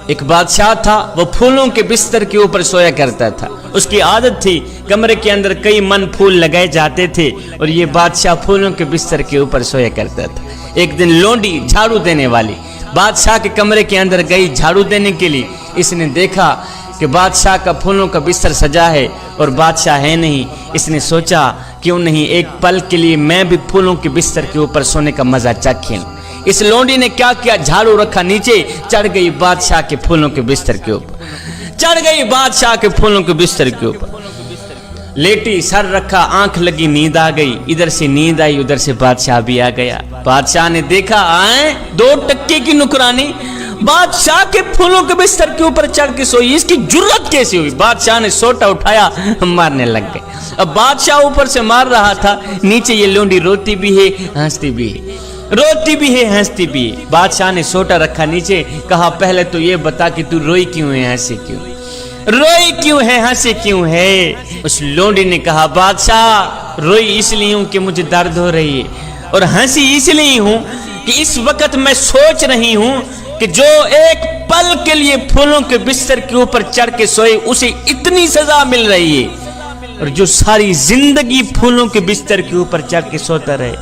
ایک بادشاہ تھا، وہ پھولوں کے بستر کے اوپر سویا کرتا تھا۔ اس کی عادت تھی، کمرے کے اندر کئی من پھول لگائے جاتے تھے اور یہ بادشاہ پھولوں کے بستر کے اوپر سویا کرتا تھا۔ ایک دن لونڈی جھاڑو دینے والی بادشاہ کے کمرے کے اندر گئی جھاڑو دینے کے لیے۔ اس نے دیکھا کہ بادشاہ کا پھولوں کا بستر سجا ہے اور بادشاہ ہے نہیں۔ اس نے سوچا کیوں نہیں ایک پل کے لیے میں بھی پھولوں کے بستر کے اوپر سونے کا مزہ چکھیں۔ اس لونڈی نے کیا کیا، جھاڑو رکھا نیچے، چڑھ گئی بادشاہ کے پھولوں کے بستر کے اوپر، چڑھ گئی بادشاہ کے پھولوں کے بستر کے اوپر، لیٹی، سر رکھا، آنکھ لگی، نیند آ گئی۔ ادھر سے نیند آئی، ادھر سے بادشاہ بھی آ گیا۔ بادشاہ نے دیکھا آئیں 2 ٹکے کی نکرانی بادشاہ کے پھولوں کے بستر کے اوپر چڑھ کے سوئی، اس کی جرت کیسی ہوئی؟ بادشاہ نے سوٹا اٹھایا، مارنے لگ گئے۔ اب بادشاہ اوپر سے مار رہا تھا، نیچے یہ لونڈی روتی بھی ہے ہنستی بھی ہے، روتی بھی ہے ہنستی بھی ہے۔ بادشاہ نے سوٹا رکھا نیچے، کہا پہلے تو یہ بتا کہ تو روئی کیوں ہے، ہنسی کیوں، روئی کیوں ہے، ہنسی کیوں ہے؟ اس لونڈی نے کہا بادشاہ روئی اس لیے ہوں کہ مجھے درد ہو رہی ہے، اور ہنسی اس لیے ہوں کہ اس وقت میں سوچ رہی ہوں کہ جو ایک پل کے لیے پھولوں کے بستر کے اوپر چڑھ کے سوئے اسے اتنی سزا مل رہی ہے، اور جو ساری زندگی پھولوں کے بستر کے اوپر چڑھ کے سوتا رہے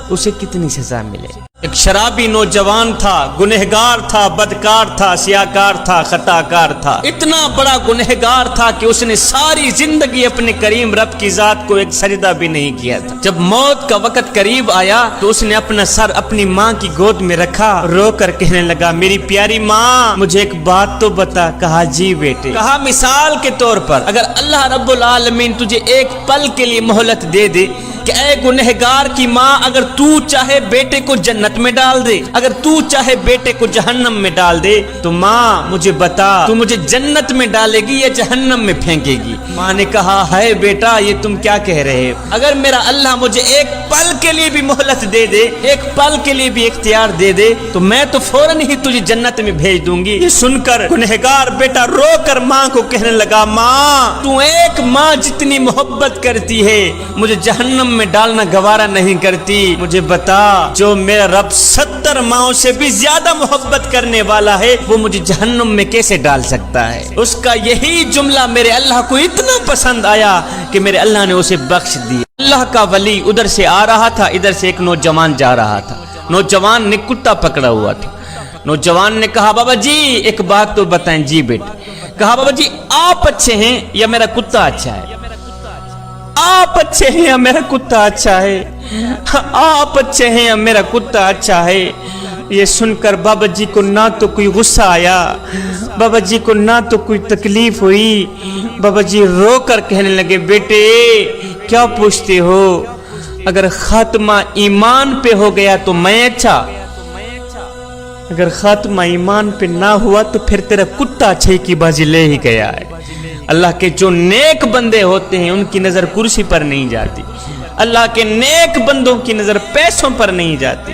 اسے کتنی سزا ملے۔ ایک شرابی نوجوان تھا، گنہگار تھا، بدکار تھا، سیاکار تھا، خطاکار تھا، اتنا بڑا گنہگار تھا کہ اس نے ساری زندگی اپنے کریم رب کی ذات کو ایک سجدہ بھی نہیں کیا تھا۔ جب موت کا وقت قریب آیا تو اس نے اپنا سر اپنی ماں کی گود میں رکھا، رو کر کہنے لگا میری پیاری ماں مجھے ایک بات تو بتا۔ کہا جی بیٹے۔ کہا مثال کے طور پر اگر اللہ رب العالمین تجھے ایک پل کے لیے مہلت دے دے کہ اے گنہگار کی ماں، اگر تو چاہے بیٹے کو جنت میں ڈال دے، اگر تو چاہے بیٹے کو جہنم میں ڈال دے، تو ماں مجھے بتا تو مجھے جنت میں ڈالے گی یا جہنم میں پھینکے گی؟ ماں نے کہا ہے بیٹا یہ تم کیا کہہ رہے ہو؟ اگر میرا اللہ مجھے ایک پل کے لیے بھی مہلت دے دے، ایک پل کے لیے بھی اختیار دے دے، تو میں تو فوراً ہی تجھے جنت میں بھیج دوں گی۔ یہ سن کر گنہگار بیٹا رو کر ماں کو کہنے لگا ماں تو ایک ماں جتنی محبت کرتی ہے مجھے جہنم میں ڈالنا گوارا نہیں کرتی، مجھے بتا جو میرا رب 70 ماؤں سے بھی زیادہ محبت کرنے والا ہے وہ مجھے جہنم میں کیسے ڈال سکتا ہے؟ اس کا یہی جملہ میرے اللہ کو اتنا پسند آیا کہ میرے اللہ نے اسے بخش دیا۔ اللہ کا ولی ادھر سے آ رہا تھا، ادھر سے ایک نوجوان جا رہا تھا۔ نوجوان نے کتا پکڑا ہوا تھا۔ نوجوان نے کہا بابا جی ایک بات تو بتائیں۔ جی بیٹے۔ کہا بابا جی آپ اچھے ہیں یا میرا کتا اچھا ہے؟ آپ اچھے ہیں یا میرا کتا اچھا ہے؟ آپ اچھے ہیں یا میرا کتا اچھا ہے؟ یہ سن کر بابا جی کو نہ تو کوئی غصہ آیا، بابا جی کو نہ تو کوئی تکلیف ہوئی۔ بابا جی رو کر کہنے لگے بیٹے کیا پوچھتے ہو؟ اگر خاتمہ ایمان پہ ہو گیا تو میں اچھا، اگر خاتمہ ایمان پہ نہ ہوا تو پھر تیرا کتا اچھے کی بازی لے ہی گیا ہے۔ اللہ کے جو نیک بندے ہوتے ہیں ان کی نظر کرسی پر نہیں جاتی، اللہ کے نیک بندوں کی نظر پیسوں پر نہیں جاتی،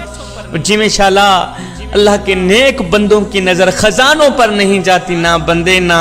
جی میں شاءاللہ اللہ کے نیک بندوں کی نظر خزانوں پر نہیں جاتی، نہ بندے نہ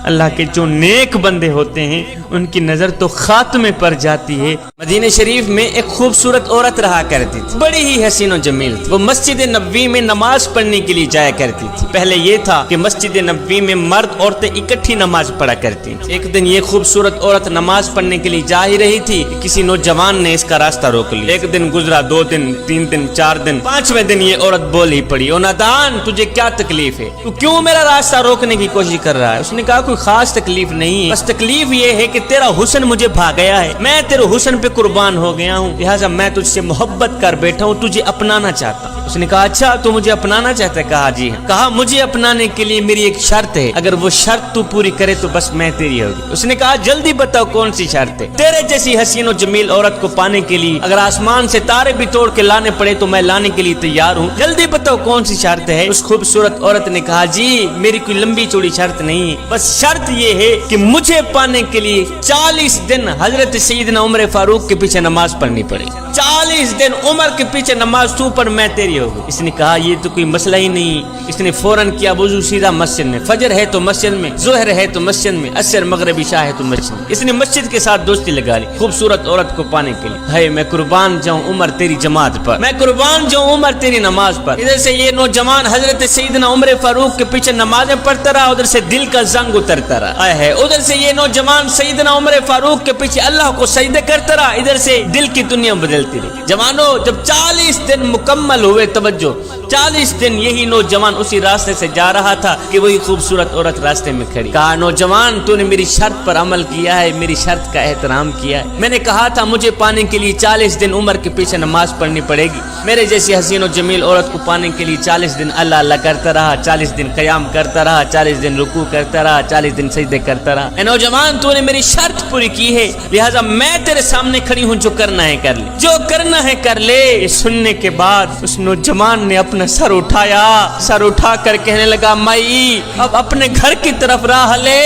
اللہ کے جو نیک بندے ہوتے ہیں ان کی نظر تو خاتمے پر جاتی ہے۔ مدینہ شریف میں ایک خوبصورت عورت رہا کرتی تھی، بڑی ہی حسین و جمیل تھی۔ وہ مسجد نبوی میں نماز پڑھنے کے لیے جایا کرتی تھی۔ پہلے یہ تھا کہ مسجد نبوی میں مرد عورتیں اکٹھی نماز پڑھا کرتی تھیں۔ ایک دن یہ خوبصورت عورت نماز پڑھنے کے لیے جا ہی رہی تھی، کسی نوجوان نے اس کا راستہ روک لیا۔ ایک دن گزرا، 2 دن، 3 دن، 4 دن، 5ویں دن یہ عورت بول ہی پڑی او نادان تجھے کیا تکلیف ہے؟ تو کیوں میرا راستہ روکنے کی کوشش کر رہا ہے؟ اس نے کہا کوئی خاص تکلیف نہیں ہے، بس تکلیف یہ ہے کہ تیرا حسن مجھے بھا گیا ہے، میں تیرے حسن پہ قربان ہو گیا ہوں، لہٰذا میں تجھ سے محبت کر بیٹھا ہوں، تجھے اپنانا چاہتا ہوں۔ اس نے کہا اچھا تو مجھے اپنانا چاہتا ہے؟ کہا جی ہاں۔ کہا مجھے اپنانے کے لیے میری ایک شرط ہے، اگر وہ شرط تو پوری کرے تو بس میں تیری ہوگی۔ اس نے کہا جلدی بتاؤ کون سی شرط ہے؟ تیرے جیسی حسین و جمیل عورت کو پانے کے لیے اگر آسمان سے تارے بھی توڑ کے لانے پڑے تو میں لانے کے لیے تیار ہوں، جلدی بتاؤ کون سی شرط ہے؟ اس خوبصورت عورت نے کہا جی میری کوئی لمبی چوڑی شرط نہیں ہے، بس شرط یہ ہے کہ مجھے پانے کے لیے 40 دن حضرت سیدنا عمر فاروق کے پیچھے نماز پڑھنی پڑے، 40 دن عمر کے پیچھے نماز تو پر میں تیری کھڑی ہو گئی. اس نے کہا یہ تو کوئی مسئلہ ہی نہیں. اس نے فوراً کیا وضو, سیدھا مسجد میں. فجر ہے تو مسجد میں, ظہر ہے تو مسجد میں, عصر مغرب عشاء ہے تو مسجد میں. اس نے مسجد کے ساتھ دوستی لگا لی خوبصورت عورت کو پانے کے لیے. ہے میں قربان جاؤں عمر تیری جماعت پر, میں قربان جاؤں عمر تیری نماز پر. ادھر سے یہ نوجوان حضرت سیدنا عمر فاروق کے پیچھے نمازیں پڑھتا رہا, ادھر سے دل کا زنگ اترتا رہا ہے. ادھر سے یہ نوجوان سیدنا عمر فاروق کے پیچھے اللہ کو سجدے کرتا رہا, ادھر سے دل کی دنیا بدلتی رہی. جوانوں, جب 40 دن مکمل ہوئے, توجہ 40 دن یہی نوجوان اسی راستے سے جا رہا تھا کہ وہی خوبصورت عورت راستے میں کھڑی. کہا نوجوان تو نے میری شرط پر عمل کیا ہے, میری شرط کا احترام کیا ہے. میں نے کہا تھا مجھے پانے کے لیے 40 دن عمر کے پیچھے نماز پڑھنی پڑے گی. میرے جیسی حسین و جمیل عورت کو پانے کے لیے 40 دن اللہ اللہ کرتا رہا, 40 دن قیام کرتا رہا, 40 دن رکوع کرتا رہا, 40 دن سجدے کرتا رہا. اے نوجوان تو نے میری شرط پوری کی ہے, لہذا میں تیرے سامنے کھڑی ہوں, جو کرنا ہے کر لے, جو کرنا ہے کر لے. یہ سننے کے بعد اس نوجوان نے اپنا سر اٹھایا, سر اٹھا کر کہنے لگا مائی اب اپنے گھر کی طرف راہ لے,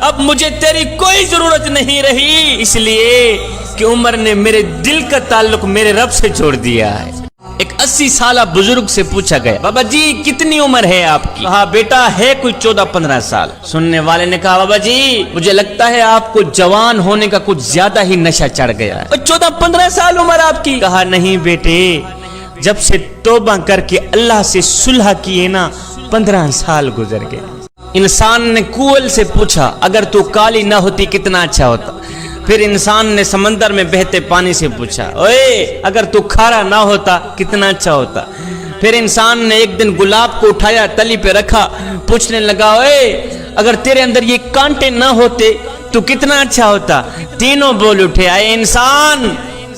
اب مجھے تیری کوئی ضرورت نہیں رہی, اس لیے کہ عمر نے میرے دل کا تعلق میرے رب سے جوڑ دیا ہے. ایک 80 سالہ بزرگ سے پوچھا گیا بابا جی کتنی عمر ہے آپ کی؟ کہا بیٹا ہے کوئی 14-15 سال. سننے والے نے کہا بابا جی مجھے لگتا ہے آپ کو جوان ہونے کا کچھ زیادہ ہی نشہ چڑھ گیا ہے. 14-15 سال عمر آپ کی؟ کہا نہیں بیٹے, جب سے توبہ کر کے اللہ سے صلح کیے نا 15 سال گزر گئے. انسان نے کوئل سے پوچھا اگر تو کالی نہ ہوتی کتنا اچھا ہوتا. پھر انسان نے سمندر میں بہتے پانی سے پوچھا اوے اگر تو کھارا نہ ہوتا کتنا اچھا ہوتا. پھر انسان نے ایک دن گلاب کو اٹھایا, تلی پہ رکھا, پوچھنے لگا اوے اگر تیرے اندر یہ کانٹے نہ ہوتے تو کتنا اچھا ہوتا. تینوں بول اٹھے اے انسان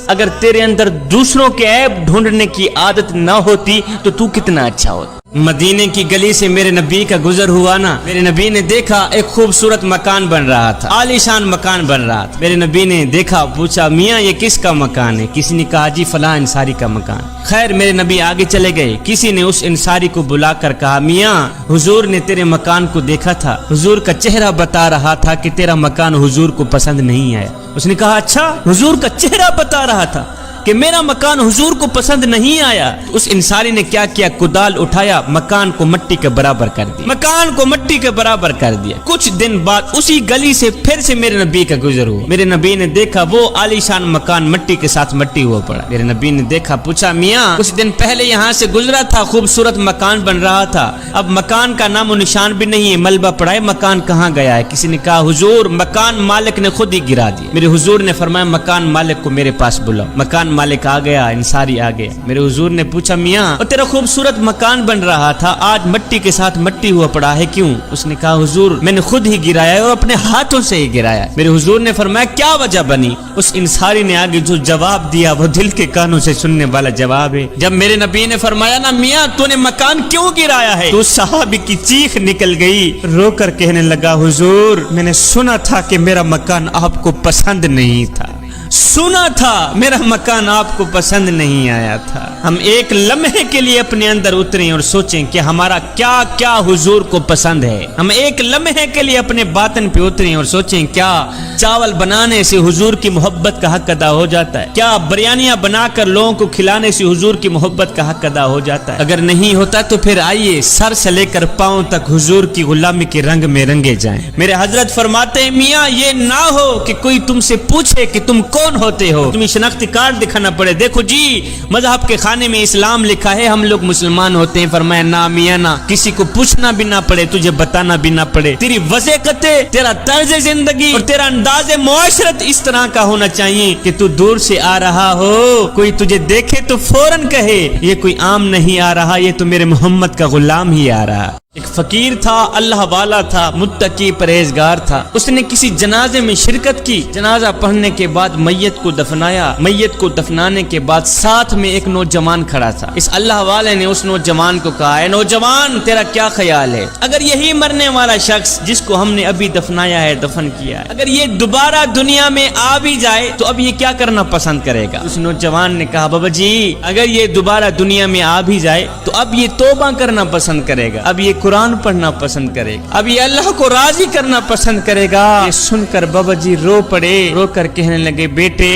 اگر تیرے اندر دوسروں کے عیب ڈھونڈنے کی عادت نہ ہوتی تو تو کتنا اچھا ہوتا. مدینے کی گلی سے میرے نبی کا گزر ہوا نا, میرے نبی نے دیکھا ایک خوبصورت مکان بن رہا تھا, عالی شان مکان بن رہا تھا. میرے نبی نے دیکھا, پوچھا میاں یہ کس کا مکان ہے؟ کسی نے کہا جی فلاں انصاری کا مکان. خیر میرے نبی آگے چلے گئے, کسی نے اس انصاری کو بلا کر کہا میاں حضور نے تیرے مکان کو دیکھا تھا, حضور کا چہرہ بتا رہا تھا کہ تیرا مکان حضور کو پسند نہیں آیا. اس نے کہا اچھا حضور کا چہرہ بتا رہا تھا کہ میرا مکان حضور کو پسند نہیں آیا. اس انصاری نے کیا کیا, کدال اٹھایا, مکان کو مٹی کے برابر کر دیا, مکان کو مٹی کے برابر کر دیا. کچھ دن بعد اسی گلی سے پھر سے میرے نبی کا گزر ہوا. میرے نبی نے دیکھا وہ عالی شان مکان مٹی کے ساتھ مٹی ہوا پڑا. میرے نبی نے دیکھا, پوچھا میاں کچھ دن پہلے یہاں سے گزرا تھا, خوبصورت مکان بن رہا تھا, اب مکان کا نام و نشان بھی نہیں ہے, ملبہ پڑا ہے, مکان کہاں گیا ہے؟ کسی نے کہا حضور مکان مالک نے خود ہی گرا دیا. میرے حضور نے فرمایا مکان مالک کو میرے پاس بلاؤ. مکان مالک آ گیا, انصاری آ گیا. میرے حضور نے پوچھا میاں اور تیرا خوبصورت مکان بن رہا تھا آج مٹی کے ساتھ مٹی ہوا پڑا ہے کیوں؟ اس نے کہا حضور میں نے خود ہی گرایا ہے اور اپنے ہاتھوں سے ہی گرایا. میرے حضور نے فرمایا کیا وجہ بنی؟ اس انصاری نے آگے جو جواب دیا وہ دل کے کانوں سے سننے والا جواب ہے. جب میرے نبی نے فرمایا نا میاں تو نے مکان کیوں گرایا ہے, تو صحابی کی چیخ نکل گئی, رو کر کہنے لگا حضور میں نے سنا تھا کہ میرا مکان آپ کو پسند نہیں تھا, سنا تھا میرا مکان آپ کو پسند نہیں آیا تھا. ہم ایک لمحے کے لیے اپنے اندر اتریں اور سوچیں کہ ہمارا کیا کیا حضور کو پسند ہے. ہم ایک لمحے کے لیے اپنے باطن پہ اتریں اور سوچیں کیا چاول بنانے سے حضور کی محبت کا حق ادا ہو جاتا ہے, کیا بریانیاں بنا کر لوگوں کو کھلانے سے حضور کی محبت کا حق ادا ہو جاتا ہے. اگر نہیں ہوتا تو پھر آئیے سر سے لے کر پاؤں تک حضور کی غلامی کے رنگ میں رنگے جائیں. میرے حضرت فرماتے ہیں میاں یہ نہ ہو کہ کوئی تم سے پوچھے کہ تم کون ہوتے ہو, تمہیں شناختی کارڈ دکھانا پڑے, دیکھو جی مذہب کے خانے میں اسلام لکھا ہے, ہم لوگ مسلمان ہوتے ہیں. فرمایا نہ میاں نہ, کسی کو پوچھنا بھی نہ پڑے, تجھے بتانا بھی نہ پڑے. تیری وضاحتیں, تیرا طرز زندگی اور تیرا انداز معاشرت اس طرح کا ہونا چاہیے کہ تو دور سے آ رہا ہو, کوئی تجھے دیکھے تو فوراً کہے یہ کوئی عام نہیں آ رہا, یہ تو میرے محمد کا غلام ہی آ رہا. ایک فقیر تھا, اللہ والا تھا, متقی پرہیزگار تھا. اس نے کسی جنازے میں شرکت کی. جنازہ پڑھنے کے بعد میت کو دفنایا. میت کو دفنانے کے بعد ساتھ میں ایک نوجوان کھڑا تھا. اس اللہ والے نے اس نوجوان کو کہا اے نوجوان تیرا کیا خیال ہے, اگر یہی مرنے والا شخص جس کو ہم نے ابھی دفنایا ہے, دفن کیا ہے, اگر یہ دوبارہ دنیا میں آ بھی جائے تو اب یہ کیا کرنا پسند کرے گا؟ اس نوجوان نے کہا بابا جی اگر یہ دوبارہ دنیا میں آ بھی جائے تو اب یہ توبہ کرنا پسند کرے گا, اب یہ قرآن پڑھنا پسند کرے گا, اب یہ اللہ کو راضی کرنا پسند کرے گا. یہ سن کر بابا جی رو پڑے, رو کر کہنے لگے بیٹے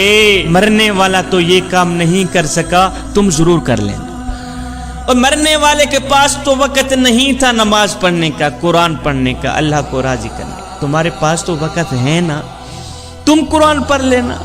مرنے والا تو یہ کام نہیں کر سکا, تم ضرور کر لینا. اور مرنے والے کے پاس تو وقت نہیں تھا نماز پڑھنے کا، قرآن پڑھنے کا، اللہ کو راضی کرنے کا۔ تمہارے پاس تو وقت ہے نا، تم قرآن پڑھ لینا،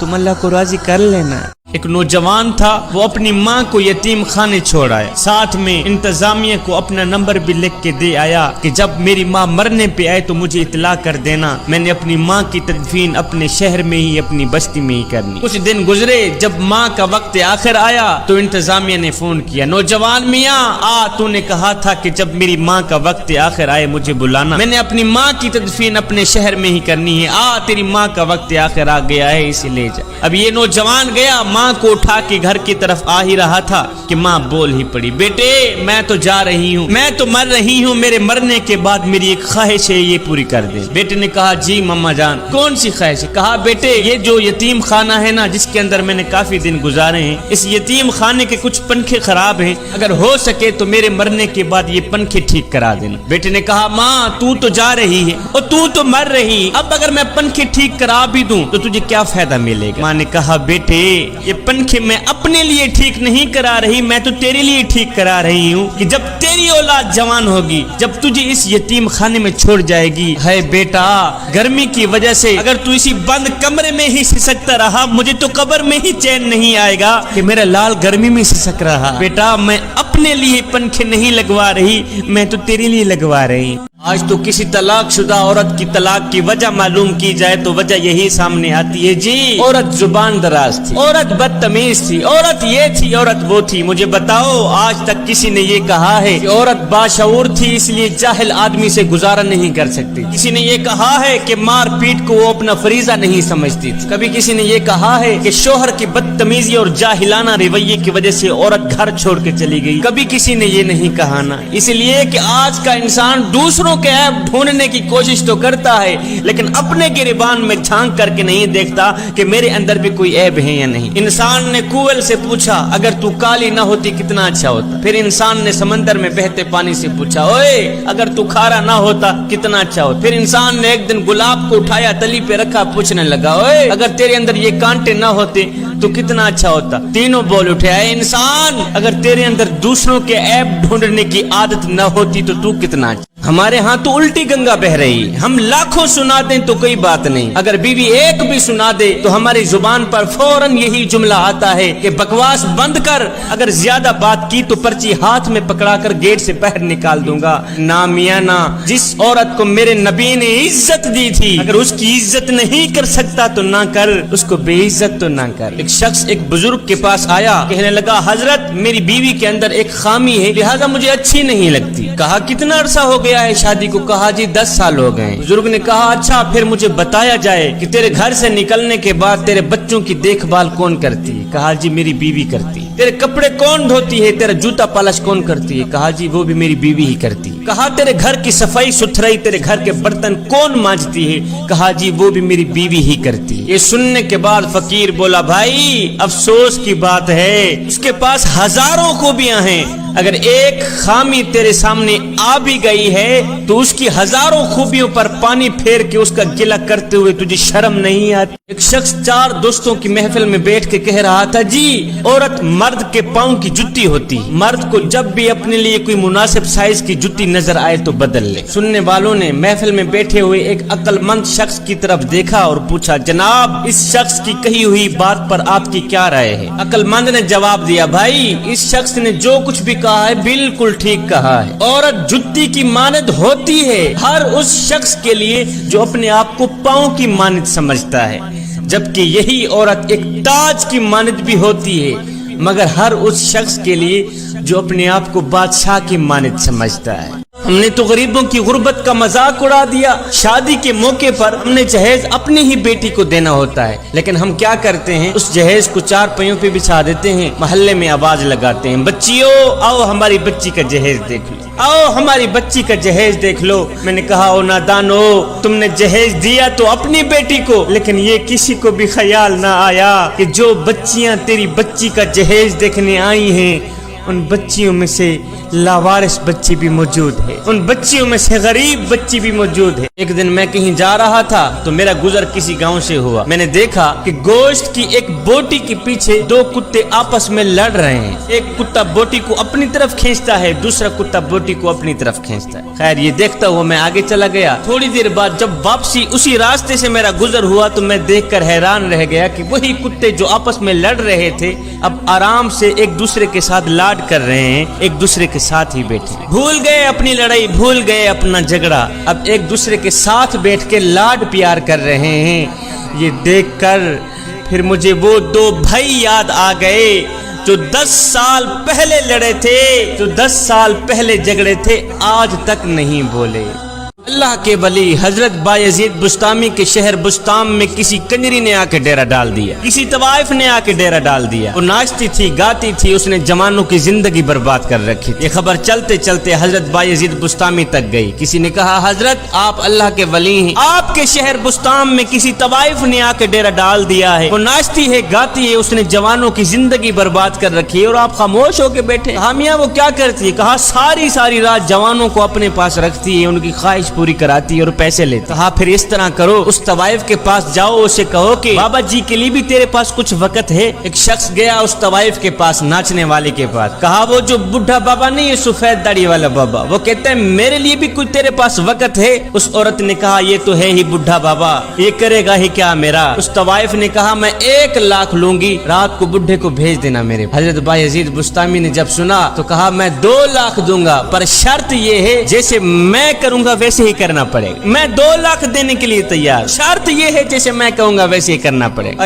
تم اللہ کو راضی کر لینا۔ ایک نوجوان تھا، وہ اپنی ماں کو یتیم خانے چھوڑ آیا، ساتھ میں انتظامیہ کو اپنا نمبر بھی لکھ کے دے آیا کہ جب میری ماں مرنے پہ آئے تو مجھے اطلاع کر دینا، میں نے اپنی ماں کی تدفین اپنے شہر میں ہی، اپنی بستی میں ہی کرنی۔ کچھ دن گزرے، جب ماں کا وقت آخر آیا تو انتظامیہ نے فون کیا، نوجوان میاں تو نے کہا تھا کہ جب میری ماں کا وقت آخر آئے مجھے بلانا، میں نے اپنی ماں کی تدفین اپنے شہر میں ہی کرنی ہے، تیری ماں کا وقت آخر آ گیا ہے، اسے لے جا۔ اب یہ نوجوان گیا، ماں کو اٹھا کے گھر کی طرف آ ہی رہا تھا کہ ماں بول ہی پڑی، بیٹے میں تو جا رہی ہوں، میں تو مر رہی ہوں، میرے مرنے کے بعد میری ایک خواہش ہے، یہ پوری کر دیں۔ بیٹے نے کہا جی ماما جان کون سی خواہش ہے؟ کہا بیٹے یہ جو یتیم خانہ ہے نا جس کے اندر میں نے کافی دن گزارے ہیں، اس یتیم خانے کے کچھ پنکھے خراب ہیں، اگر ہو سکے تو میرے مرنے کے بعد یہ پنکھے ٹھیک کرا دینا۔ بیٹے نے کہا ماں تو جا رہی ہے اور تو مر رہی، اب اگر میں پنکھے ٹھیک کرا بھی دوں تو تجھے کیا فائدہ ملے گا؟ ماں نے کہا بیٹے یہ پنکھے میں اپنے لیے ٹھیک نہیں کرا رہی، میں تو تیرے لیے ٹھیک کرا رہی ہوں کہ جب تیری اولاد جوان ہوگی، جب تجھے اس یتیم خانے میں چھوڑ جائے گی، ہے بیٹا گرمی کی وجہ سے اگر تو اسی بند کمرے میں ہی سسکتا رہا، مجھے تو قبر میں ہی چین نہیں آئے گا کہ میرا لال گرمی میں سسک رہا۔ بیٹا میں اپنے لیے پنکھے نہیں لگوا رہی، میں تو تیرے لیے لگوا رہی۔ آج تو کسی طلاق شدہ عورت کی طلاق کی وجہ معلوم کی جائے تو وجہ یہی سامنے آتی ہے جی عورت زبان دراز تھی، عورت بدتمیز تھی، عورت یہ تھی، عورت وہ تھی۔ مجھے بتاؤ آج تک کسی نے یہ کہا ہے کہ عورت باشعور تھی اس لیے جاہل آدمی سے گزارا نہیں کر سکتی؟ کسی نے یہ کہا ہے کہ مار پیٹ کو وہ اپنا فریضہ نہیں سمجھتی تھی؟ کبھی کسی نے یہ کہا ہے کہ شوہر کی بدتمیزی اور جاہلانہ رویے کی وجہ سے عورت گھر چھوڑ کے چلی گئی؟ کبھی کسی نے یہ نہیں کہا نا۔ اس لیے کہ آج کا انسان دوسروں کے عیب ڈھونڈنے کی کوشش تو کرتا ہے لیکن اپنے گریبان میں جھانک کر کے نہیں دیکھتا کہ میرے اندر بھی کوئی عیب ہے یا نہیں۔ انسان نے کوئل سے پوچھا اگر تو کالی نہ ہوتی کتنا اچھا ہوتا؟ پھر انسان نے سمندر میں بہتے پانی سے پوچھا اوے اگر تو کھارا نہ ہوتا کتنا اچھا ہوتا؟ پھر انسان نے ایک دن گلاب کو اٹھایا تلی پہ رکھا پوچھنے لگا اوے اگر تیرے اندر یہ کانٹے نہ ہوتے تو کتنا اچھا ہوتا؟ تینوں بول اٹھے اے انسان اگر تیرے اندر دوسروں کے عیب ڈھونڈنے کی عادت نہ ہوتی تو کتنا اچھا۔ ہمارے ہاں تو الٹی گنگا بہ رہی، ہم لاکھوں سنا دیں تو کوئی بات نہیں، اگر بیوی ایک بھی سنا دے تو ہماری زبان پر فوراً یہی جملہ آتا ہے کہ بکواس بند کر، اگر زیادہ بات کی تو پرچی ہاتھ میں پکڑا کر گیٹ سے باہر نکال دوں گا۔ نا میاں نا، جس عورت کو میرے نبی نے عزت دی تھی اگر اس کی عزت نہیں کر سکتا تو نہ کر، اس کو بے عزت تو نہ کر۔ ایک شخص ایک بزرگ کے پاس آیا، کہنے لگا حضرت میری بیوی کے اندر ایک خامی ہے لہذا مجھے اچھی نہیں لگتی۔ کہا کتنا عرصہ ہو گیا ہے شادی کو؟ کہا جی 10 سال ہو گئے۔ بزرگ نے کہا اچھا پھر مجھے بتایا جائے کہ تیرے گھر سے نکلنے کے بعد تیرے بچوں کی دیکھ بھال کون کرتی ہے؟ کہا جی میری بیوی کرتی ہے۔ تیرے کپڑے کون دھوتی ہے؟ تیرا جوتا پالش کون کرتی ہے؟ کہا جی وہ بھی میری بیوی ہی کرتی ہے۔ کہا تیرے گھر کی صفائی ستھرائی تیرے گھر کے برتن کون مانجتی ہے؟ کہا جی وہ بھی میری بیوی ہی کرتی ہے۔ یہ سننے کے بعد فقیر بولا بھائی افسوس کی بات ہے اس کے پاس ہزاروں خوبیاں ہیں، اگر ایک خامی تیرے سامنے آ بھی گئی ہے تو اس کی ہزاروں خوبیوں پر پانی پھیر کے اس کا گلہ کرتے ہوئے تجھے شرم نہیں آتی؟ ایک شخص 4 دوستوں کی محفل میں بیٹھ کے کہہ رہا تھا جی عورت مرد کے پاؤں کی جُتی ہوتی، مرد کو جب بھی اپنے لیے کوئی مناسب سائز کی جُتی نظر آئے تو بدل لے۔ سننے والوں نے محفل میں بیٹھے ہوئے ایک عقل مند شخص کی طرف دیکھا اور پوچھا جناب اس شخص کی کہی ہوئی بات پر آپ کی کیا رائے ہے؟ عقل مند نے جواب دیا بھائی اس شخص نے جو کچھ بھی کہا ہے بالکل ٹھیک کہا ہے، عورت جُتی کی مانند ہوتی ہے ہر اس شخص کے لیے جو اپنے آپ کو پاؤں کی مانند سمجھتا ہے، جبکہ یہی عورت ایک تاج کی مانند بھی ہوتی ہے مگر ہر اس شخص کے لیے جو اپنے آپ کو بادشاہ کی مانند سمجھتا ہے۔ ہم نے تو غریبوں کی غربت کا مذاق اڑا دیا، شادی کے موقع پر ہم نے جہیز اپنی ہی بیٹی کو دینا ہوتا ہے لیکن ہم کیا کرتے ہیں اس جہیز کو 4 پہیوں پہ بچھا دیتے ہیں، محلے میں آواز لگاتے ہیں بچیوں آؤ ہماری بچی کا جہیز دیکھ لو، آؤ ہماری بچی کا جہیز دیکھ لو۔ میں نے کہا او نادانو تم نے جہیز دیا تو اپنی بیٹی کو لیکن یہ کسی کو بھی خیال نہ آیا کہ جو بچیاں تیری بچی کا جہیز دیکھنے آئی ہیں ان بچیوں میں سے لاوارث بچی بھی موجود ہے، ان بچیوں میں سے غریب بچی بھی موجود ہے۔ ایک دن میں کہیں جا رہا تھا تو میرا گزر کسی گاؤں سے ہوا۔ میں نے دیکھا کہ گوشت کی ایک بوٹی کے پیچھے دو کتے آپس میں لڑ رہے ہیں۔ ایک کتا بوٹی کو اپنی طرف کھینچتا ہے، دوسرا کتا بوٹی کو اپنی طرف کھینچتا ہے۔ خیر یہ دیکھتا ہوا میں آگے چلا گیا۔ تھوڑی دیر بعد جب واپسی اسی راستے سے میرا گزر ہوا تو میں دیکھ کر حیران رہ گیا کہ وہی کتے جو آپس میں لڑ رہے تھے اب آرام سے ایک دوسرے کے ساتھ لاڈ کر رہے ہیں، ایک دوسرے کے ساتھ ہی بیٹھے، بھول گئے اپنی لڑائی، بھول گئے اپنا جھگڑا، اب ایک دوسرے کے ساتھ بیٹھ کے لاڈ پیار کر رہے ہیں۔ یہ دیکھ کر پھر مجھے وہ دو بھائی یاد آ گئے جو 10 سال پہلے لڑے تھے، جو 10 سال پہلے جھگڑے تھے، آج تک نہیں بولے۔ اللہ کے ولی حضرت بایزید بسطامی کے شہر بسطام میں کسی کنجری نے آ کے ڈیرا ڈال دیا، کسی طوائف نے آ کے ڈیرا ڈال دیا۔ وہ ناچتی تھی، گاتی تھی، اس نے جوانوں کی زندگی برباد کر رکھی تھی۔ یہ خبر چلتے چلتے حضرت بایزید بسطامی تک گئی۔ کسی نے کہا حضرت آپ اللہ کے ولی ہیں، آپ کے شہر بسطام میں کسی طوائف نے آ کے ڈیرا ڈال دیا ہے، وہ ناچتی ہے، گاتی ہے، اس نے جوانوں کی زندگی برباد کر رکھی ہے اور آپ خاموش ہو کے بیٹھے۔ حامیہ وہ کیا کرتی ہے؟ کہا ساری رات جوانوں کو اپنے پاس رکھتی ہے، ان کی خواہش پوری کراتی اور پیسے لیتی۔ کہا پھر اس طرح کرو، اس طوائف کے پاس جاؤ، اسے کہو کہ بابا جی کے لیے بھی تیرے پاس کچھ وقت ہے۔ ایک شخص گیا اس طوائف کے پاس، ناچنے والے کے پاس، کہا وہ جو بڈھا بابا نہیں ہے، سفید داڑھی والا بابا، وہ کہتا ہے میرے لیے بھی کچھ تیرے پاس وقت ہے۔ اس عورت نے کہا یہ تو ہے ہی بڈھا بابا، یہ کرے گا ہی کیا میرا؟ اس طوائف نے کہا میں 1 لاکھ لوں گی، رات کو بڈھے کو بھیج دینا میرے۔ حضرت بایزید بسطامی نے جب سنا تو کہا میں 2 لاکھ دوں گا، پر شرط یہ ہے جیسے میں کروں گا ویسے ہی کرنا پڑے گا۔ میں 2 لاکھ دینے کے لیے تیار، شرط یہ ہے جیسے میں کہوں گا ویسے ہی کرنا پڑے گا۔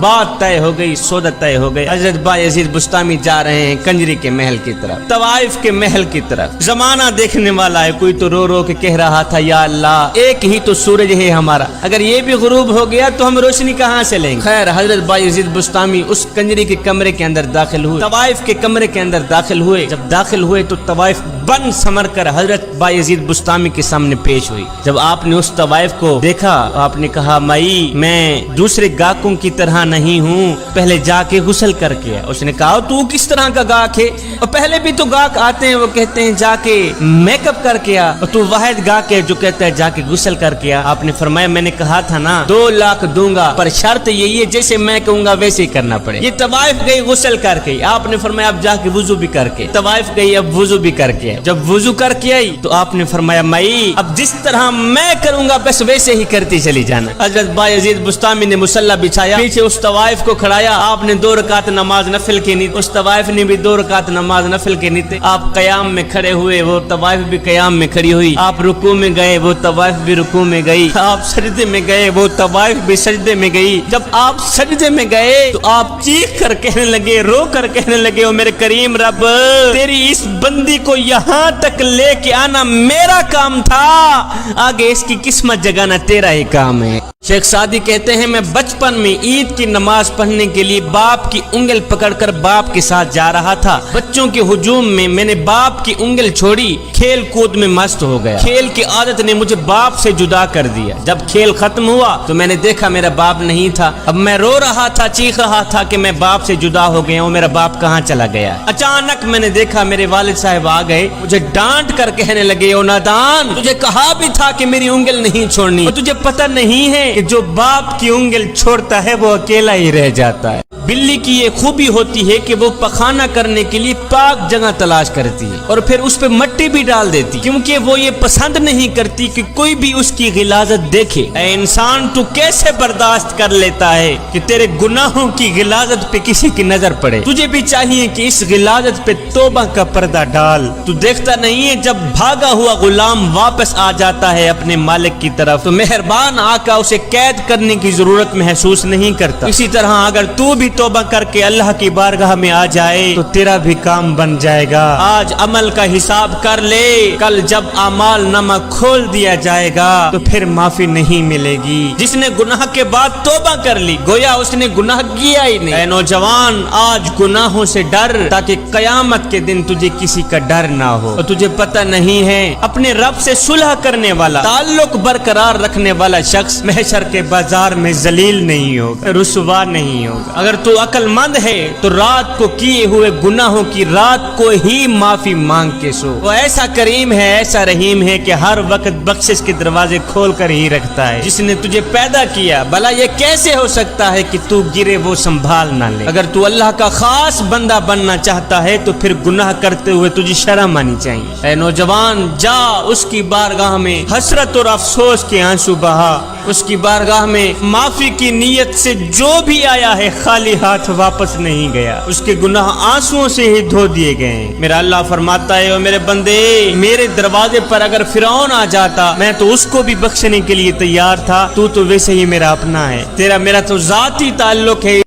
بات طے ہو گئی، سودا طے ہو گئی۔ حضرت بایزید بسطامی جا رہے ہیں کنجری کے محل کی طرف، طوائف کے محل کی طرف۔ زمانہ دیکھنے والا ہے، کوئی تو رو رو کے کہہ رہا تھا یا اللہ ایک ہی تو سورج ہے ہمارا، اگر یہ بھی غروب ہو گیا تو ہم روشنی کہاں سے لیں گے؟ خیر حضرت بایزید بسطامی اس کنجری کے کمرے کے اندر داخل ہوئے، طوائف کے کمرے کے اندر داخل ہوئے۔ جب داخل ہوئے تو طوائف بن سمر کر حضرت بایزید بسطامی کے سامنے پیش ہوئی۔ جب آپ نے اس طوائف کو دیکھا آپ نے کہا مائی میں دوسرے گاہکوں کی طرح نہیں ہوں، پہلے جا کے غسل کر کے۔ اس نے کہا تو کس طرح کا گاہک ہے؟ اور پہلے بھی تو گاہک آتے ہیں وہ کہتے ہیں جا کے میک اپ کر کے آ، اور تو واحد گاہک ہے جو کہتا ہے جا کے غسل کر کے آ۔ آپ نے فرمایا میں نے کہا تھا نا 2 لاکھ دوں گا، پر شرط یہی ہے جیسے میں کہوں گا ویسے ہی کرنا پڑے۔ یہ طوائف گئی غسل کر کے، آپ نے فرمایا اب جا کے وضو بھی کر کے۔ طوائف گئی اب وضو بھی کر کے، جب وضو کر کے آئی تو آپ نے فرمایا مائی اب جس طرح میں کروں گا بس ویسے ہی کرتی چلی جانا۔ حضرت بایزید بسطامی نے مصلی بچھایا، پیچھے اس طوائف کو کھڑایا، آپ نے 2 رکعت نماز نفل کی نہیں، اس طوائف نے بھی 2 رکعت نماز نفل کی نہیں تھے۔ آپ قیام میں کھڑے ہوئے، وہ طوائف بھی قیام میں کھڑی ہوئی۔ آپ رکوع میں گئے، وہ طوائف بھی رکوع میں گئی۔ آپ سجدے میں گئے، وہ طوائف بھی سجدے میں گئی۔ جب آپ سجدے میں گئے تو آپ چیخ کر کہنے لگے، رو کر کہنے لگے او میرے کریم رب تیری اس بندی کو یہاں تک لے کے آنا میرا کام تھا، آگے اس کی قسمت جگانا تیرا ہی کام ہے۔ شیخ سعدی کہتے ہیں میں بچپن میں عید کی نماز پڑھنے کے لیے باپ کی انگل پکڑ کر باپ کے ساتھ جا رہا تھا۔ بچوں کے ہجوم میں نے باپ کی انگل چھوڑی، کھیل کود میں مست ہو گیا۔ کھیل کی عادت نے مجھے باپ سے جدا کر دیا۔ جب کھیل ختم ہوا تو میں نے دیکھا میرا باپ نہیں تھا۔ اب میں رو رہا تھا، چیخ رہا تھا کہ میں باپ سے جدا ہو گیا ہوں، میرا باپ کہاں چلا گیا۔ اچانک میں نے دیکھا میرے والد صاحب آ گئے، مجھے ڈانٹ کر کہنے لگے او نادان تجھے کہا بھی تھا کہ میری انگل نہیں چھوڑنی، اور تجھے پتہ نہیں ہے کہ جو باپ کی انگل چھوڑتا ہے وہ اکیلا ہی رہ جاتا ہے۔ بلی کی یہ خوبی ہوتی ہے کہ وہ پخانہ کرنے کے لیے پاک جگہ تلاش کرتی ہے اور پھر اس پہ مٹی بھی ڈال دیتی، کیونکہ وہ یہ پسند نہیں کرتی کہ کوئی بھی اس کی غلاظت دیکھے۔ اے انسان تو کیسے برداشت کر لیتا ہے کہ تیرے گناہوں کی غلاظت پہ کسی کی نظر پڑے؟ تجھے بھی چاہیے کہ اس غلاظت پہ توبہ کا پردہ ڈال۔ تو دیکھتا نہیں ہے جب بھاگا ہوا غلام واپس آ جاتا ہے اپنے مالک کی طرف تو مہربان آقا اسے قید کرنے کی ضرورت محسوس نہیں کرتا۔ اسی طرح اگر تو بھی توبہ کر کے اللہ کی بارگاہ میں آ جائے تو تیرا بھی کام بن جائے گا۔ آج عمل کا حساب کر لے، کل جب اعمال نامہ کھول دیا جائے گا تو پھر معافی نہیں ملے گی۔ جس نے گناہ کے بعد توبہ کر لی گویا اس نے گناہ کیا ہی نہیں۔ اے نوجوان آج گناہوں سے ڈر تاکہ قیامت کے دن تجھے کسی کا ڈر نہ ہو۔ اور تجھے پتہ نہیں ہے اپنے رب سے صلح کرنے والا، تعلق برقرار رکھنے والا شخص محشر کے بازار میں ذلیل نہیں ہوگا، رسوا نہیں ہوگا۔ اگر تو تو عقل مند ہے تو رات کو کیے ہوئے گناہوں کی رات کو ہی معافی مانگ کے سو۔ وہ ایسا کریم ہے، ایسا رحیم ہے کہ ہر وقت بخشش کے دروازے کھول کر ہی رکھتا ہے۔ جس نے تجھے پیدا کیا، بھلا یہ کیسے ہو سکتا ہے کہ تو گرے وہ سنبھال نہ لے؟ اگر تو اللہ کا خاص بندہ بننا چاہتا ہے تو پھر گناہ کرتے ہوئے تجھے شرم آنی چاہیے۔ اے نوجوان، جا اس کی بارگاہ میں حسرت اور افسوس کے آنسو بہا، اس کی بارگاہ میں معافی کی نیت سے جو بھی آیا ہے خالی ہاتھ واپس نہیں گیا، اس کے گناہ آنسوؤں سے ہی دھو دیے گئے ہیں۔ میرا اللہ فرماتا ہے، او میرے بندے، میرے دروازے پر اگر فرعون آ جاتا میں تو اس کو بھی بخشنے کے لیے تیار تھا، تو ویسے ہی میرا اپنا ہے، تیرا میرا تو ذاتی تعلق ہے۔